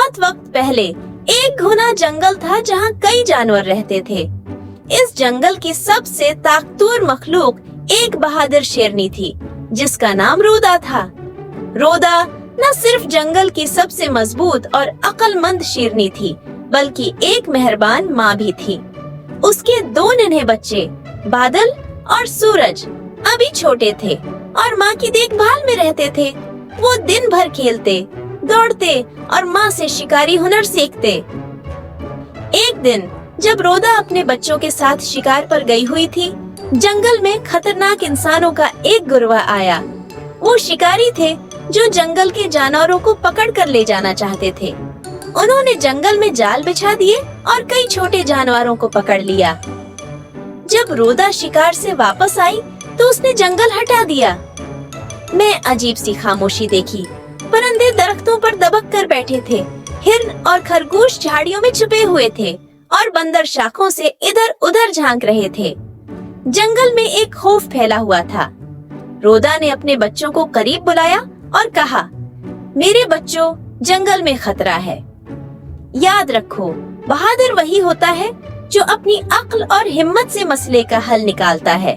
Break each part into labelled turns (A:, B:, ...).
A: बहुत वक्त पहले एक घना जंगल था जहाँ कई जानवर रहते थे। इस जंगल की सबसे ताकतवर मखलूक एक बहादुर शेरनी थी जिसका नाम रोदा था। रोदा न सिर्फ जंगल की सबसे मजबूत और अक्लमंद शेरनी थी बल्कि एक मेहरबान माँ भी थी। उसके दो नन्हे बच्चे बादल और सूरज अभी छोटे थे और माँ की देखभाल में रहते थे। वो दिन भर खेलते, दौड़ते और माँ से शिकारी हुनर सीखते। एक दिन जब रोदा अपने बच्चों के साथ शिकार पर गई हुई थी, जंगल में खतरनाक इंसानों का एक गुर्वा आया। वो शिकारी थे जो जंगल के जानवरों को पकड़ कर ले जाना चाहते थे। उन्होंने जंगल में जाल बिछा दिए और कई छोटे जानवरों को पकड़ लिया। जब रोदा शिकार से वापस आई तो उसने जंगल हटा दिया। मैं अजीब सी खामोशी देखी। परिंदे दरख्तों पर दबक कर बैठे थे, हिरन और खरगोश झाड़ियों में छुपे हुए थे और बंदर शाखों से इधर उधर झांक रहे थे। जंगल में एक खौफ फैला हुआ था। रोदा ने अपने बच्चों को करीब बुलाया और कहा, मेरे बच्चों, जंगल में खतरा है। याद रखो, बहादुर वही होता है जो अपनी अक्ल और हिम्मत से मसले का हल निकालता है।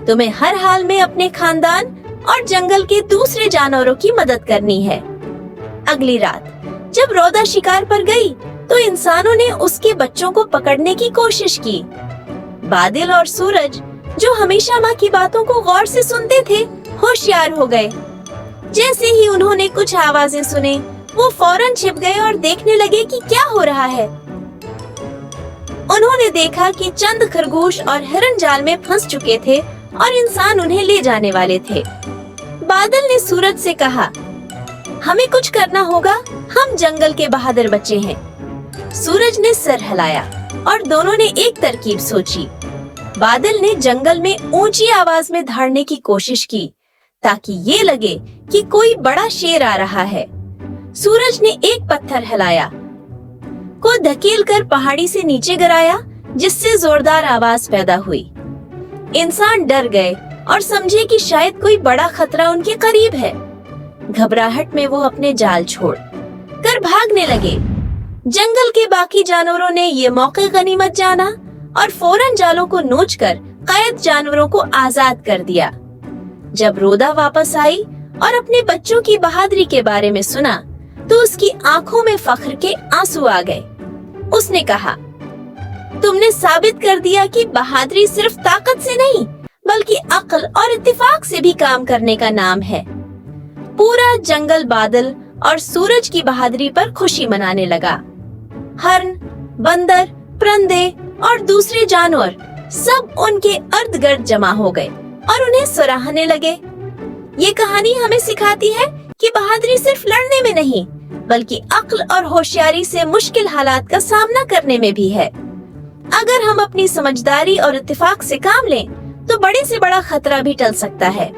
A: तुम्हें हर हाल में अपने खानदान और जंगल के दूसरे जानवरों की मदद करनी है। अगली रात जब रोदा शिकार पर गई तो इंसानों ने उसके बच्चों को पकड़ने की कोशिश की। बादल और सूरज, जो हमेशा माँ की बातों को गौर से सुनते थे, होशियार हो गए। जैसे ही उन्होंने कुछ आवाजें सुने, वो फौरन छिप गए और देखने लगे कि क्या हो रहा है। उन्होंने देखा कि चंद खरगोश और हिरन जाल में फंस चुके थे और इंसान उन्हें ले जाने वाले थे। बादल ने सूरज से कहा, हमें कुछ करना होगा, हम जंगल के बहादुर बच्चे हैं। सूरज ने सर हिलाया और दोनों ने एक तरकीब सोची। बादल ने जंगल में ऊंची आवाज में दहाड़ने की कोशिश की ताकि ये लगे कि कोई बड़ा शेर आ रहा है। सूरज ने एक पत्थर हिलाया, को धकेल कर पहाड़ी से नीचे गिराया, जिससे जोरदार आवाज पैदा हुई। इंसान डर गए और समझे कि शायद कोई बड़ा खतरा उनके करीब है। घबराहट में वो अपने जाल छोड़ कर भागने लगे। जंगल के बाकी जानवरों ने ये मौके गनीमत जाना और फौरन जालों को नोचकर कैद जानवरों को आजाद कर दिया। जब रोदा वापस आई और अपने बच्चों की बहादुरी के बारे में सुना तो उसकी आंखों में फख्र के आंसू आ गए। उसने कहा, तुमने साबित कर दिया कि बहादुरी सिर्फ ताकत से नहीं बल्कि अक्ल और इत्तेफाक से भी काम करने का नाम है। पूरा जंगल बादल और सूरज की बहादुरी पर खुशी मनाने लगा। हिरन, बंदर, परिंदे और दूसरे जानवर सब उनके इर्द गिर्द जमा हो गए और उन्हें सराहने लगे। ये कहानी हमें सिखाती है कि बहादुरी सिर्फ लड़ने में नहीं बल्कि अक्ल और होशियारी से मुश्किल हालात का सामना करने में भी है। अगर हम अपनी समझदारी और इत्तेफाक से काम लें तो बड़े से बड़ा खतरा भी टल सकता है।